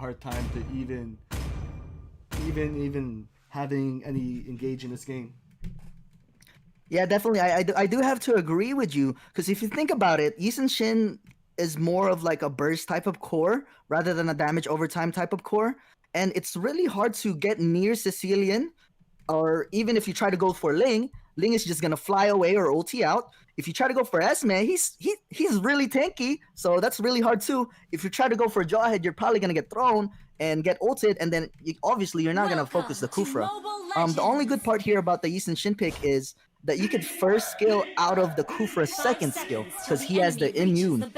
hard time to even having any engage in this game. Yeah, definitely. I do have to agree with you because if you think about it, Yi Shin is more of like a burst type of core rather than a damage over time type of core, and it's really hard to get near Sicilian. Or even if you try to go for Ling, Ling is just gonna fly away or ulti out. If you try to go for Esme, he's really tanky, so that's really hard too. If you try to go for Jawhead, you're probably gonna get thrown and get ulted, and then obviously you're not gonna focus the Kufra. The only good part here about the Yisun Shin pick is that you could first skill out of the Kufra's second skill because he has the immune.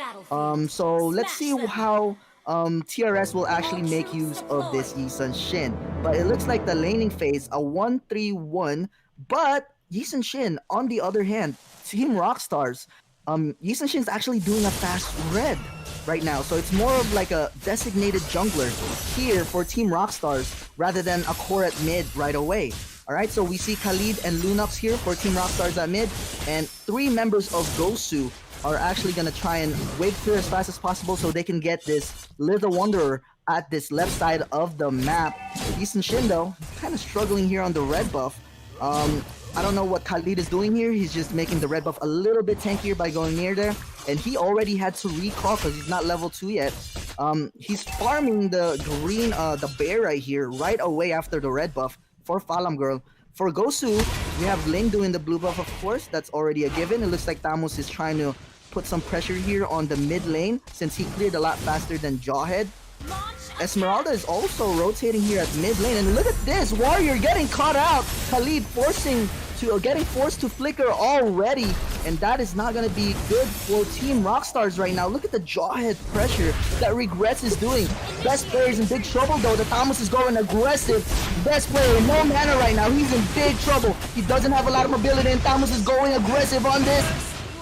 So let's see how TRS will actually make use of this Yisun Shin. But it looks like the laning phase, a 1-3-1. But Yisun Shin, on the other hand, Team Rockstars, Yisun Shin is actually doing a fast red right now. So it's more of like a designated jungler here for Team Rockstars rather than a core at mid right away. Alright, so we see Khalid and Lunox here for Team Rockstars at mid, and 3 members of GOSU are actually going to try and wave clear as fast as possible so they can get this Little Wanderer at this left side of the map. Yisun Shin though, kind of struggling here on the red buff. I don't know what Khalid is doing here. He's just making the red buff a little bit tankier by going near there. And he already had to recall because he's not level 2 yet. He's farming the green, the bear right here, right away after the red buff for Falam Girl. For Gosu, we have Ling doing the blue buff, of course. That's already a given. It looks like Thamus is trying to put some pressure here on the mid lane since he cleared a lot faster than Jawhead. Esmeralda is also rotating here at mid lane, and look at this, Warrior getting caught out. Khalid getting forced to flicker already, and that is not going to be good for Team Rockstars right now. Look at the Jawhead pressure that Regrets is doing. Best player is in big trouble though. The Thomas is going aggressive. Best player, no mana right now. He's in big trouble. He doesn't have a lot of mobility, and Thomas is going aggressive on this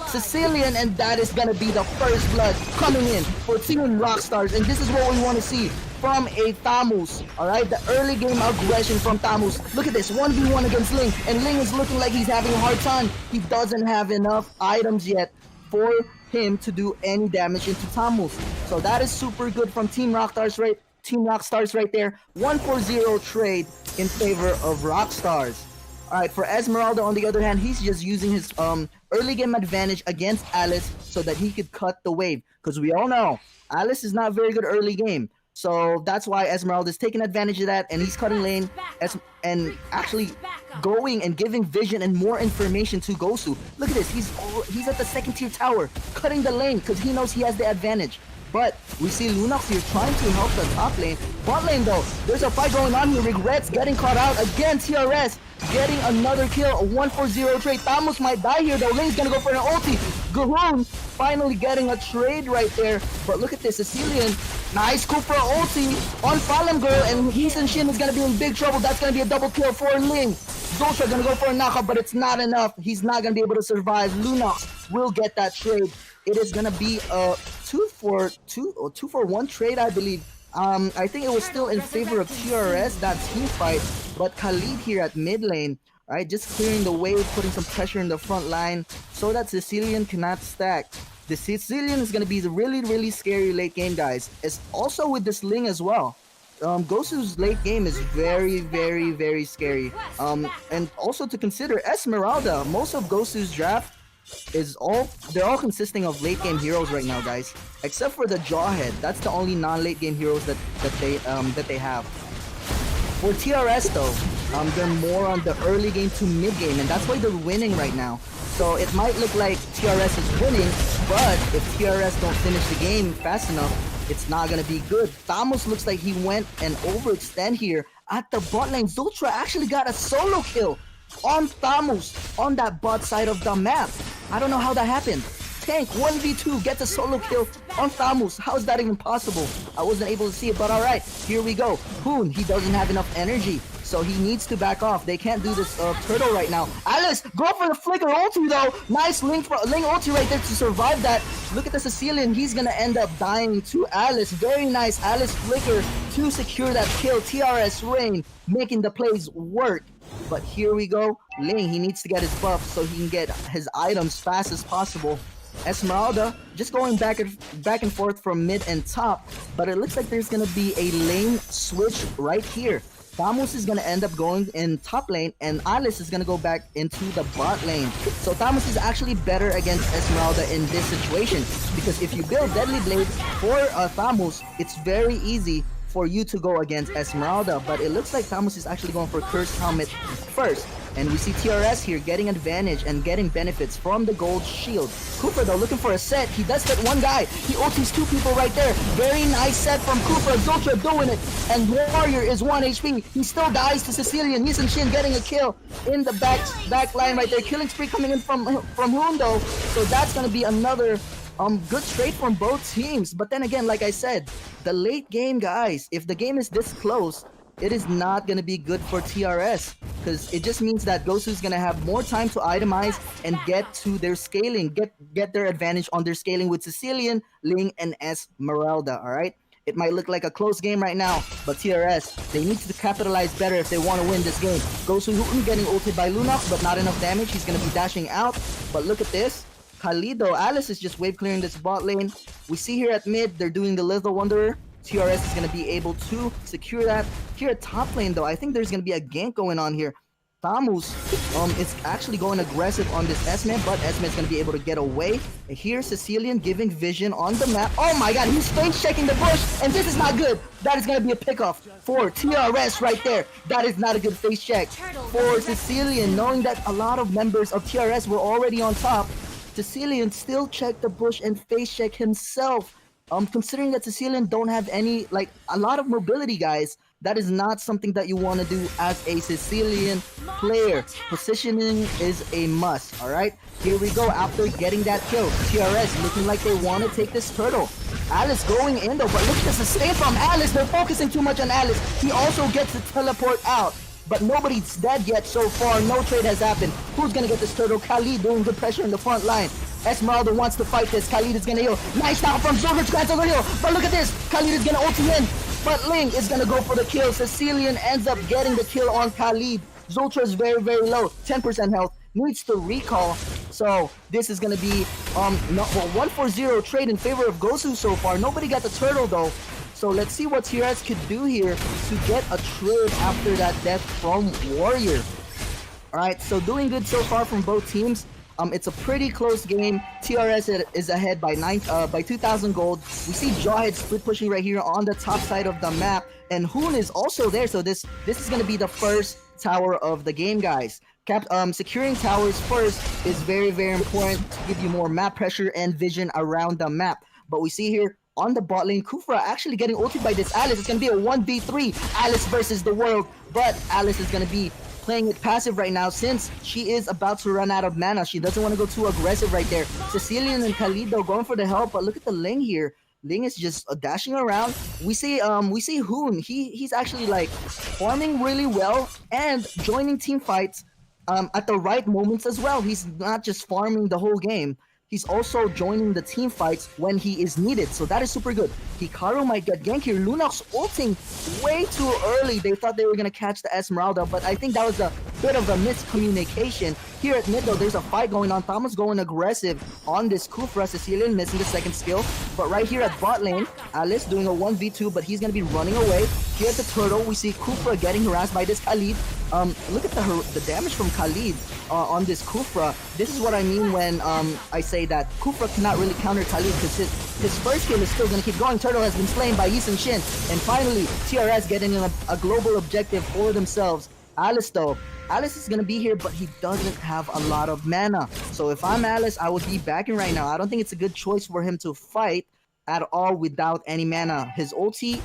Sicilian, and that is gonna be the first blood coming in for Team Rockstars, and this is what we want to see from a Thamus. Alright, the early game aggression from Thamus. Look at this, 1v1 against Ling, and Ling is looking like he's having a hard time. He doesn't have enough items yet for him to do any damage into Thamus. So that is super good from Team Rockstars right there. 1-4-0 trade in favor of Rockstars. Alright, for Esmeralda on the other hand, he's just using his early game advantage against Alice so that he could cut the wave. Because we all know, Alice is not very good early game. So that's why Esmeralda is taking advantage of that, and he's cutting lane and actually going and giving vision and more information to Gosu. Look at this, he's at the second tier tower, cutting the lane because he knows he has the advantage. But we see Lunox here trying to help the top lane. Bot lane though, there's a fight going on here. Regrets getting caught out. Again, TRS getting another kill. A 1-4-0 trade. Thamus might die here though. Lane's gonna go for an ulti. Gahun finally getting a trade right there. But look at this, Sicilian. Nice Kufra ulti on Falam Girl, and Yisun Shin is gonna be in big trouble. That's gonna be a double kill for Ling. Zultra gonna go for a knockout, but it's not enough. He's not gonna be able to survive. Lunox will get that trade. It is gonna be a 2-for-2 or 2-for-1 trade, I believe. I think it was still in favor of TRS, that team fight, but Khalid here at mid lane, right, just clearing the way, putting some pressure in the front line so that Sicilian cannot stack. The Sicilian is gonna be really, really scary late game, guys. It's also with this Ling as well. Gosu's late game is very, very, very scary. And also to consider Esmeralda, most of Gosu's draft they're all consisting of late game heroes right now, guys, except for the Jawhead. That's the only non-late game heroes that they have. For TRS though, they're more on the early game to mid game, and that's why they're winning right now. So it might look like TRS is winning, but if TRS don't finish the game fast enough, it's not gonna be good. Thamus looks like he went and overextend here at the bot lane. Zultra actually got a solo kill on Thamus on that bot side of the map. I don't know how that happened. Tank 1v2 gets a solo kill on Thamus. How is that even possible? I wasn't able to see it, but alright, here we go. Hoon, he doesn't have enough energy, so he needs to back off. They can't do this turtle right now. Alice, go for the flicker ulti though. Nice Ling ulti right there to survive that. Look at the Sicilian, he's gonna end up dying to Alice. Very nice Alice flicker to secure that kill. TRS Rain making the plays work. But here we go. Ling, he needs to get his buff so he can get his items fast as possible. Esmeralda just going back and forth from mid and top, but it looks like there's gonna be a lane switch right here. Thamus is gonna end up going in top lane, and Alice is gonna go back into the bot lane. So Thamus is actually better against Esmeralda in this situation, because if you build Deadly Blade for Thamus, it's very easy for you to go against Esmeralda, but it looks like Thamus is actually going for Cursed Helmet first. And we see TRS here getting advantage and getting benefits from the gold shield. Cooper though looking for a set. He does hit one guy. He ultis two people right there. Very nice set from Cooper. Zultra doing it. And Warrior is 1 HP. He still dies to Sicilian. Yisun Shin getting a kill in the back line right there. Killing spree coming in from Hundo. So that's gonna be another good trade from both teams. But then again, like I said, the late game guys, if the game is this close, it is not going to be good for TRS, because it just means that GOSU is going to have more time to itemize and get to their scaling, get their advantage on their scaling with Sicilian, Ling, and Esmeralda, all right? It might look like a close game right now, but TRS, they need to capitalize better if they want to win this game. GOSU getting ulted by Lunox, but not enough damage. He's going to be dashing out, but look at this. Khalido, Alice is just wave clearing this bot lane. We see here at mid, they're doing the Lethal Wanderer. TRS is going to be able to secure that. Here at top lane though, I think there's going to be a gank going on here. Thamus is actually going aggressive on this S-Man, but S-Man is going to be able to get away. And here's Sicilian giving vision on the map. Oh my god, he's face checking the bush, and this is not good. That is going to be a pickoff for TRS right there. That is not a good face check for Sicilian, knowing that a lot of members of TRS were already on top. Sicilian still checked the bush and face check himself. Considering that Sicilian don't have any, like, a lot of mobility, guys, that is not something that you want to do as a Sicilian player. Positioning is a must, alright? Here we go, after getting that kill. TRS looking like they want to take this turtle. Alice going in though, but look at the sustain from Alice. They're focusing too much on Alice. He also gets to teleport out. But nobody's dead yet so far. No trade has happened. Who's gonna get this turtle? Khalid doing good pressure in the front line. Esmeralda wants to fight this. Khalid is gonna heal. Nice down from Zolder to cancel the heal. But look at this. Khalid is gonna ulti in. But Ling is gonna go for the kill. Sicilian ends up getting the kill on Khalid. Zultra is very, very low. 10% health. Needs to recall. So this is gonna be 1-4-0 trade in favor of GOSU so far. Nobody got the turtle though. So let's see what TRS could do here to get a trade after that death from Warrior. Alright, so doing good so far from both teams. It's a pretty close game. TRS is ahead by 2,000 gold. We see Jawhead split pushing right here on the top side of the map. And Hoon is also there, so this is going to be the first tower of the game, guys. Securing towers first is very, very important to give you more map pressure and vision around the map. But we see here, on the bot lane, Kufra actually getting ulted by this Alice. It's going to be a 1v3, Alice versus the world. But Alice is going to be playing it passive right now since she is about to run out of mana. She doesn't want to go too aggressive right there. Sicilian and Khalid though going for the help, but look at the Ling here. Ling is just dashing around. We see Hoon. He's actually like farming really well and joining team fights at the right moments as well. He's not just farming the whole game. He's also joining the team fights when he is needed, so that is super good. Hikaru might get gank here. Lunox ulting way too early. They thought they were going to catch the Esmeralda, but I think that was a bit of a miscommunication. Here at mid though, there's a fight going on. Thomas going aggressive on this Kufra. Sicilian missing the second skill. But right here at bot lane, Alice doing a 1v2, but he's going to be running away. Here at the turtle, we see Kufra getting harassed by this Khalid. Look at the damage from Khalid on this Kufra. This is what I mean when I say that Kufra cannot really counter Khalid, because his first kill is still going to keep going. Turtle has been slain by Yisun Shin. And finally, TRS getting a global objective for themselves. Alice though, Alice is going to be here, but he doesn't have a lot of mana. So if I'm Alice, I would be backing right now. I don't think it's a good choice for him to fight at all without any mana. His ulti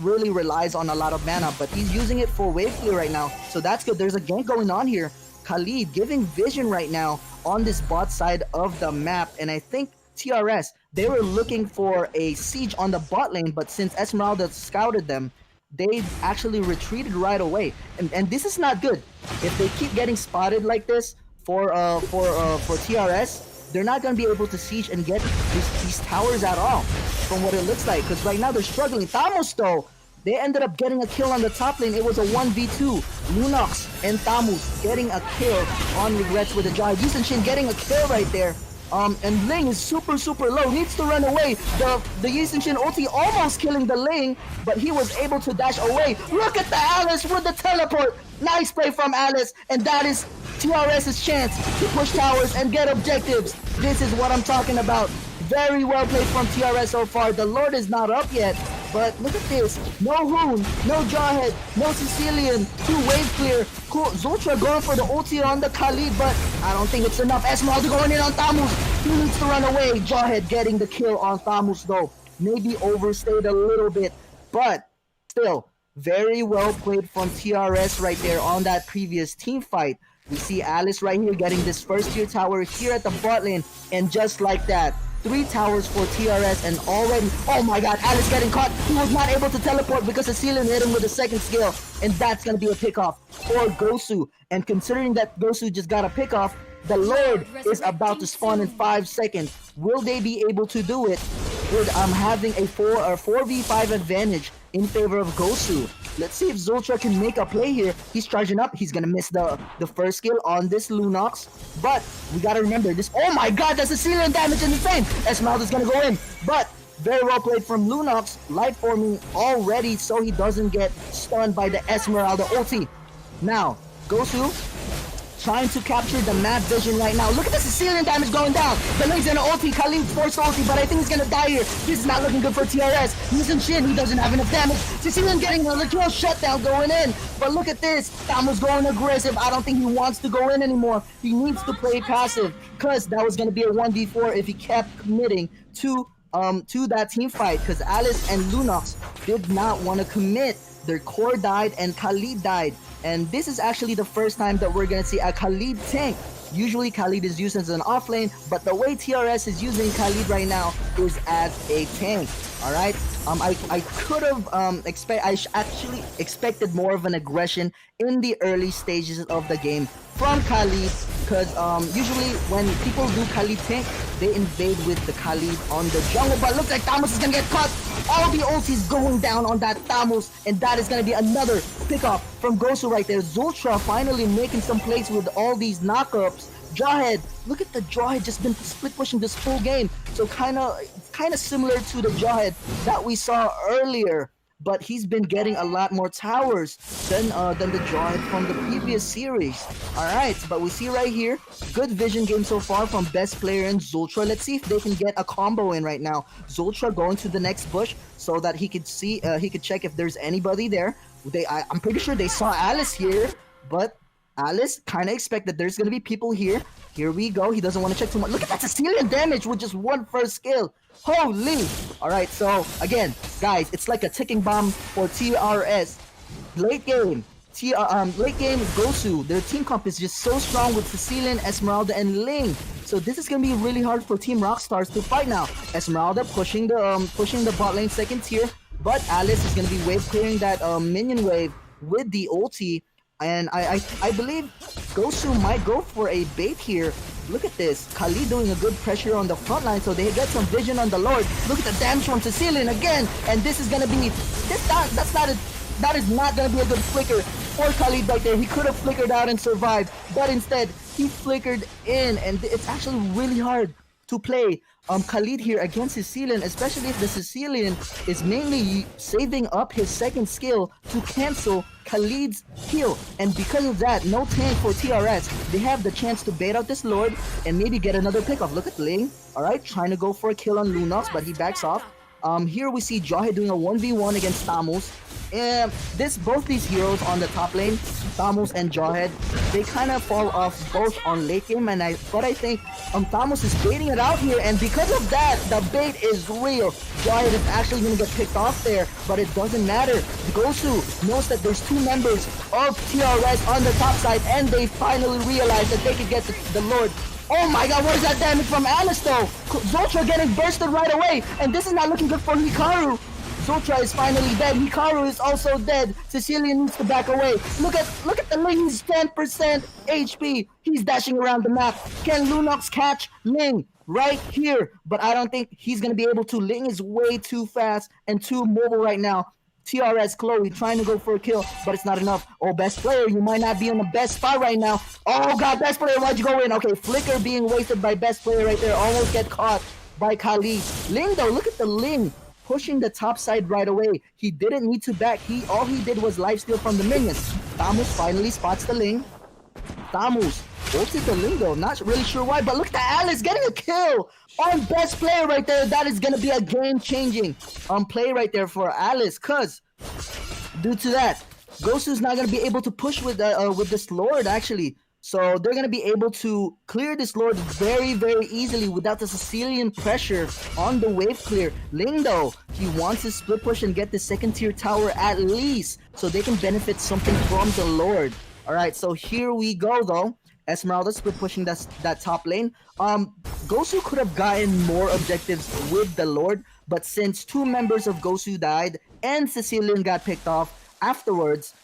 really relies on a lot of mana, but he's using it for wave clear right now, so that's good. There's a gank going on here. Khalid giving vision right now on this bot side of the map, and I think TRS, they were looking for a siege on the bot lane, but since Esmeralda scouted them, they actually retreated right away, and this is not good. If they keep getting spotted like this for TRS, they're not going to be able to siege and get these towers at all, from what it looks like, because right now they're struggling. Thamus though, they ended up getting a kill on the top lane. It was a 1v2. Lunox and Thamus getting a kill on Regrets with a Jai. Yisun Shin getting a kill right there. And Ling is super low, needs to run away. The Yisun Shin ulti almost killing the Ling, but he was able to dash away. Look at the Alice with the teleport. Nice play from Alice, and that is TRS's chance to push towers and get objectives. This is what I'm talking about. Very well played from TRS so far. The Lord is not up yet, but look at this. No Hoon, no Jawhead, no Sicilian, 2 wave clear. Cool. Zultra going for the ulti on the Khalid, but I don't think it's enough. Esmeralda going in on Thamus. He needs to run away. Jawhead getting the kill on Thamus though. Maybe overstayed a little bit, but still very well played from TRS right there on that previous team fight. We see Alice right here getting this first tier tower here at the bot lane, and just like that, 3 towers for TRS, and already, oh my god, Alice getting caught. He was not able to teleport because the ceiling hit him with a second skill, and that's gonna be a pickoff for GOSU. And considering that GOSU just got a pickoff, the Lord is about to spawn in 5 seconds. Will they be able to do it with having a 4v5 advantage in favor of GOSU? Let's see if Zultra can make a play here. He's charging up. He's gonna miss the first skill on this Lunox, but we gotta remember this. Oh my god, that's a ceiling damage in the same. Esmeralda's gonna go in, but very well played from Lunox. Light forming already so he doesn't get stunned by the Esmeralda ulti. Now, GOSU trying to capture the map vision right now. Look at the Sicilian damage going down. The Link's gonna ulti, Khalid forced ulti, but I think he's gonna die here. This is not looking good for TRS. Using Shin, he doesn't have enough damage. Sicilian getting another kill, shutdown going in. But look at this, Thamus going aggressive. I don't think he wants to go in anymore. He needs to play passive, because that was gonna be a 1v4 if he kept committing to that team fight, because Alice and Lunox did not want to commit. Their core died and Khalid died. And this is actually the first time that we're gonna see a Khalid tank. Usually Khalid is used as an offlane, but the way TRS is using Khalid right now is as a tank. Alright? I could have actually expected more of an aggression in the early stages of the game from Khalid, because usually when people do Khalid tank, they invade with the Khalid on the jungle, but looks like Thamus is gonna get caught. All the ultis going down on that Thamus, and that is gonna be another pickup from GOSU right there. Zultra finally making some plays with all these knockups. Jawhead, look at the Jawhead just been split pushing this whole game, so kind of similar to the Jawhead that we saw earlier, but he's been getting a lot more towers than the Jawhead from the previous series. Alright, but we see right here, good vision game so far from best player in Zultra. Let's see if they can get a combo in right now. Zultra going to the next bush so that he could see, he could check if there's anybody there. I'm pretty sure they saw Alice here, but Alice kind of expected there's gonna be people here. Here we go. He doesn't want to check too much. Look at that Sicilian damage with just one first skill. Holy! Alright, so again, guys, it's like a ticking bomb for TRS. Late game, GOSU, their team comp is just so strong with Sicilian, Esmeralda, and Ling. So this is gonna be really hard for Team Rockstars to fight now. Esmeralda pushing the bot lane second tier, but Alice is gonna be wave clearing that minion wave with the ulti. And I believe GOSU might go for a bait here. Look at this. Khalid doing a good pressure on the front line, so they get some vision on the Lord. Look at the damage from Sicilian again. And this is gonna be that is not gonna be a good flicker for Khalid right there. He could have flickered out and survived, but instead he flickered in, and it's actually really hard to play Khalid here against Sicilian, especially if the Sicilian is mainly saving up his second skill to cancel Khalid's heal. And because of that, no tank for TRS. They have the chance to bait out this Lord and maybe get another pickoff. Look at Ling, alright, trying to go for a kill on Lunox, but he backs off. Here we see Jawhead doing a 1v1 against Thamus. And both these heroes on the top lane, Thamus and Jawhead, they kind of fall off both on late game, but I think Thamus is baiting it out here, and because of that, the bait is real. Jawhead is actually going to get picked off there, but it doesn't matter. GOSU knows that there's 2 members of TRS on the top side, and they finally realize that they could get the Lord. Oh my god, what is that damage from Alice though? Zultra getting bursted right away, and this is not looking good for Hikaru. Zultra is finally dead. Hikaru is also dead. Sicilian needs to back away. Look at the Ling. He's 10% HP. He's dashing around the map. Can Lunox catch Ling right here? But I don't think he's gonna be able to. Ling is way too fast and too mobile right now. TRS Chloe trying to go for a kill, but it's not enough. Oh, best player, you might not be on the best spot right now. Oh god, best player, why'd you go in? Okay, flicker being wasted by best player right there. Almost get caught by Khalid. Ling though, look at the Ling pushing the top side right away. He didn't need to back. All he did was lifesteal from the minions. Tamus finally spots the Ling. Tamus ulted the Ling though. Not really sure why, but look at Alice getting a kill on best player right there. That is gonna be a game-changing play right there for Alice, cause due to that, GOSU's not gonna be able to push with this Lord actually. So they're gonna be able to clear this Lord very, very easily without the Sicilian pressure on the wave clear. Ling though, he wants to split push and get the second tier tower at least, so they can benefit something from the Lord. Alright, so here we go though. Esmeralda split pushing that top lane. GOSU could have gotten more objectives with the Lord, but since 2 members of GOSU died and Sicilian got picked off afterwards,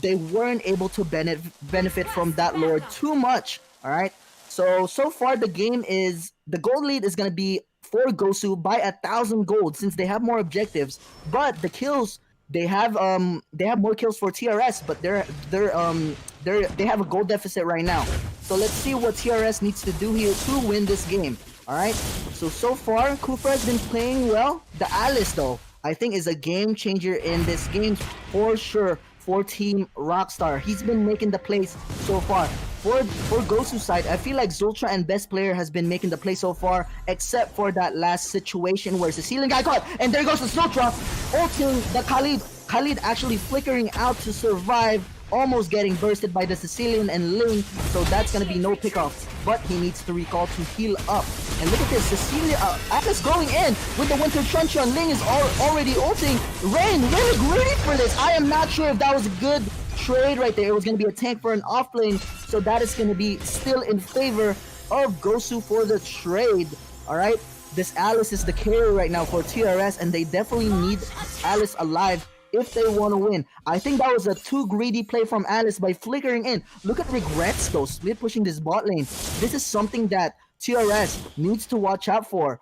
they weren't able to benefit from that Lord too much. Alright, so far the game is, the gold lead is going to be for GOSU by 1,000 gold since they have more objectives, but the kills, they have more kills for TRS, but they have a gold deficit right now. So let's see what TRS needs to do here to win this game. Alright, so far Kufra has been playing well. The Alice though, I think is a game changer in this game for sure for Team Rockstar. He's been making the plays so far. For GOSU side, I feel like Zultra and best player has been making the play so far, except for that last situation where Sicilian got caught, and there goes the Zultra ulting the Khalid. Khalid actually flickering out to survive, almost getting bursted by the Sicilian and Ling, so that's gonna be no pickoff. But he needs to recall to heal up. And look at this, Cecilia, Atlas going in with the Winter Trunch on. Ling is already ulting. Rain, really greedy for this. I am not sure if that was a good trade right there. It was going to be a tank for an off lane, so that is going to be still in favor of GOSU for the trade. Alright, this Alice is the carrier right now for TRS, and they definitely need Alice alive if they want to win. I think that was a too greedy play from Alice by flickering in. Look at Regrets though, split pushing this bot lane. This is something that TRS needs to watch out for,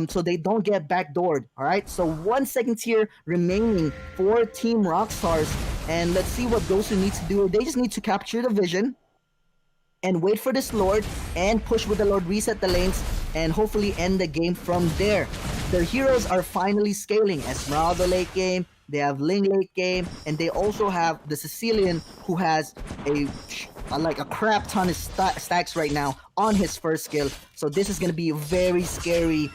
so they don't get backdoored. Alright, so 1 second tier remaining for Team Rockstars, and let's see what GOSU needs to do. They just need to capture the vision and wait for this Lord and push with the Lord, reset the lanes, and hopefully end the game from there. Their heroes are finally scaling. Esmeralda late game, they have Ling late game, and they also have the Sicilian, who has like a crap ton of stacks right now on his first skill. So this is going to be a very scary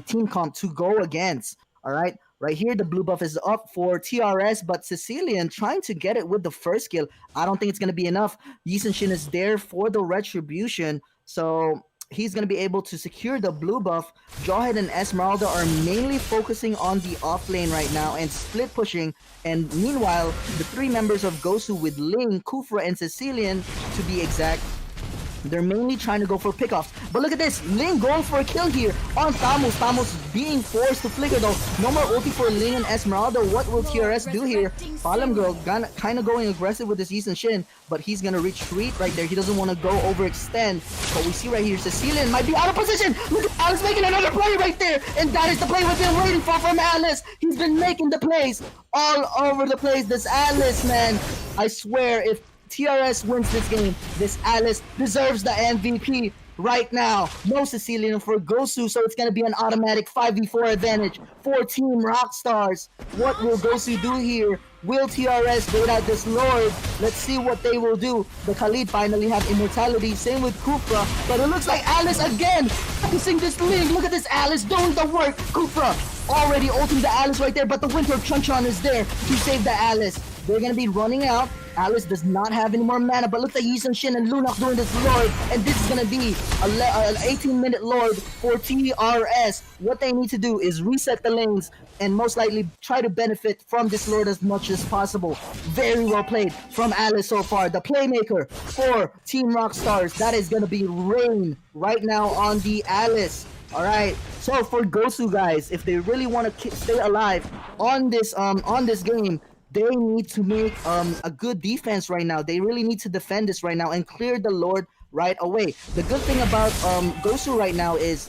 team comp to go against. Alright, right here the blue buff is up for TRS, but Sicilian trying to get it with the first skill. I don't think it's going to be enough. Yisun Shin is there for the retribution, so he's going to be able to secure the blue buff. Jawhead and Esmeralda are mainly focusing on the off lane right now and split pushing. And meanwhile, the 3 members of GOSU with Ling, Kufra, and Sicilian, to be exact, they're mainly trying to go for pickoffs. But look at this, Ling going for a kill here on Tamus. Tamus being forced to flicker though. No more ulti for Ling and Esmeralda. What will TRS do here? Fallen Girl kind of going aggressive with this Yisun Shin, but he's gonna retreat right there. He doesn't want to go overextend. But we see right here, Sicilian might be out of position. Look at Alice making another play right there, and that is the play we've been waiting for from Alice. He's been making the plays all over the place. This Alice, man, I swear, if TRS wins this game, this Alice deserves the MVP right now. No Sicilian for GOSU, so it's going to be an automatic 5v4 advantage for Team Rockstars. What will GOSU do here? Will TRS bait out this Lord? Let's see what they will do. The Khalid finally have immortality, same with Kufra, but it looks like Alice again focusing this Ling. Look at this Alice doing the work. Kufra already ulting the Alice right there, but the Winter Chunchon is there to save the Alice. They're going to be running out. Alice does not have any more mana, but look at Yisun Shin and Lunok doing this Lord, and this is going to be an 18-minute Lord for TRS. What they need to do is reset the lanes and most likely try to benefit from this Lord as much as possible. Very well played from Alice so far. The playmaker for Team Rockstars, that is going to be Rain right now on the Alice. Alright, so for GOSU guys, if they really want to stay alive on this game, they need to make a good defense right now. They really need to defend this right now and clear the Lord right away. The good thing about GOSU right now is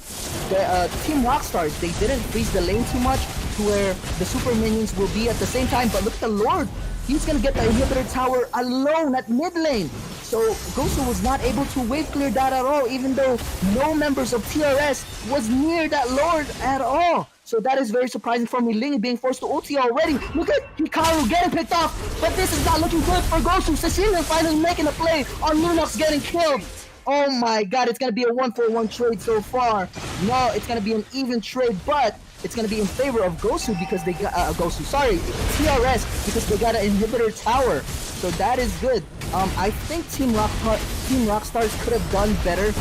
the Team Rockstars, they didn't freeze the lane too much. to where the super minions will be at the same time. But look at the Lord. He's going to get the inhibitor tower alone at mid lane. So GOSU was not able to wave clear that at all, even though no members of TRS was near that Lord at all. So that is very surprising for me. Ling being forced to ulti already. Look at Hikaru getting picked off, but this is not looking good for GOSU. Cecilia finally making a play on Lunox getting killed. Oh my god, it's going to be a 1-for-1 trade so far. No, it's going to be an even trade, but it's going to be in favor of GOSU because they got TRS because they got an inhibitor tower. So that is good. I think Team Rockstars could have done better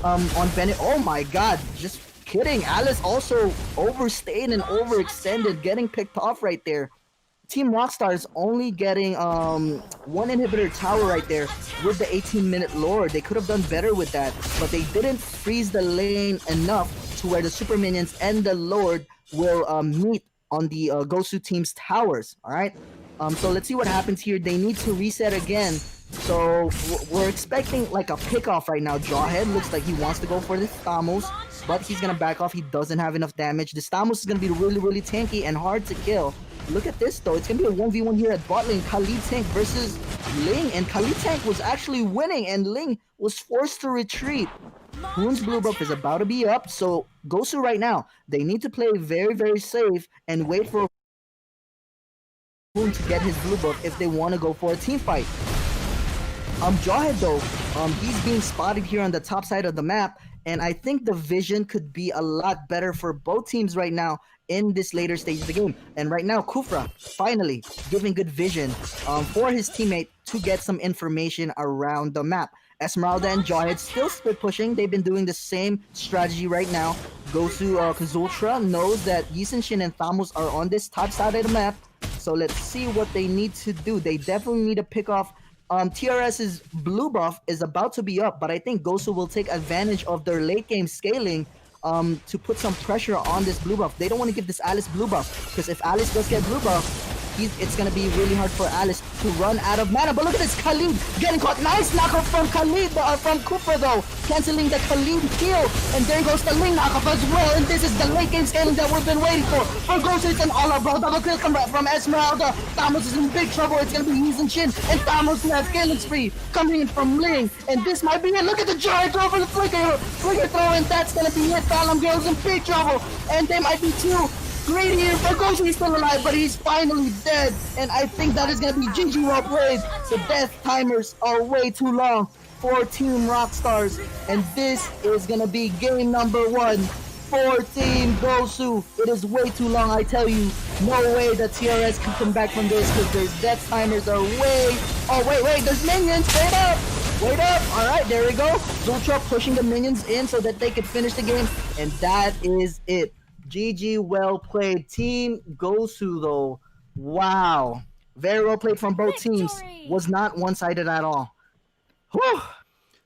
on Bennett. Oh my god, just kidding. Alice also overstayed and overextended, getting picked off right there. Team Rockstars only getting one inhibitor tower right there with the 18-minute Lord. They could have done better with that, but they didn't freeze the lane enough to where the super minions and the Lord will meet on the GOSU team's towers. All right. So let's see what happens here. They need to reset again. So we're expecting like a pick-off right now. Jawhead looks like he wants to go for the Stamos, but he's going to back off. He doesn't have enough damage. The Stamos is going to be really, really tanky and hard to kill. Look at this though. It's going to be a 1v1 here at bot lane. Khalid Tank versus Ling. And Khalid Tank was actually winning and Ling was forced to retreat. Hoon's blue buff is about to be up. So GOSU right now, they need to play very, very safe and wait for Hoon to get his blue buff if they want to go for a team fight. Jawhead though, he's being spotted here on the top side of the map. And I think the vision could be a lot better for both teams right now in this later stage of the game. And right now, Kufra finally giving good vision for his teammate to get some information around the map. Esmeralda and Jawhead still split pushing. They've been doing the same strategy right now. GOSU Kazultra knows that Yisenshin and Thamos are on this top side of the map. So let's see what they need to do. They definitely need to pick off TRS's blue buff is about to be up, but I think GOSU will take advantage of their late game scaling to put some pressure on this blue buff. They don't want to give this Alice blue buff, because if Alice does get blue buff, it's going to be really hard for Alice to run out of mana. But look at this, Khalid getting caught. Nice knockoff from Khalid, from Cooper though, canceling the Khalid kill. And there goes the Ling knockoff as well. And this is the late game scaling that we've been waiting for. For GOSU, it's an all-out bro. Double kill come back from Esmeralda. Thamos is in big trouble. It's going to be Yisenshin and Thamos left killing spree coming in from Ling. And this might be it. Look at the giant throw for the flicker throw, and that's going to be it. Thalam Girl's in big trouble. And they might be too great here for GOSU. He's still alive, but he's finally dead. And I think that is going to be GG well played. The death timers are way too long for Team Rockstars. And this is going to be game number 1 for Team GOSU. It is way too long, I tell you. No way that TRS can come back from this, because their death timers are way... Oh, wait, there's minions. Wait up. Alright, there we go. Zultra pushing the minions in so that they can finish the game. And that is it. GG, well played. Team GOSU though, wow, very well played from both teams. Was not one-sided at all. Whew. All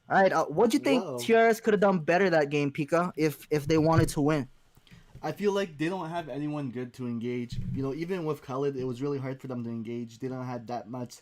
right, what do you think TRS could have done better that game, Pika, if they wanted to win? I feel like they don't have anyone good to engage. You know, even with Khalid, it was really hard for them to engage. They don't have that much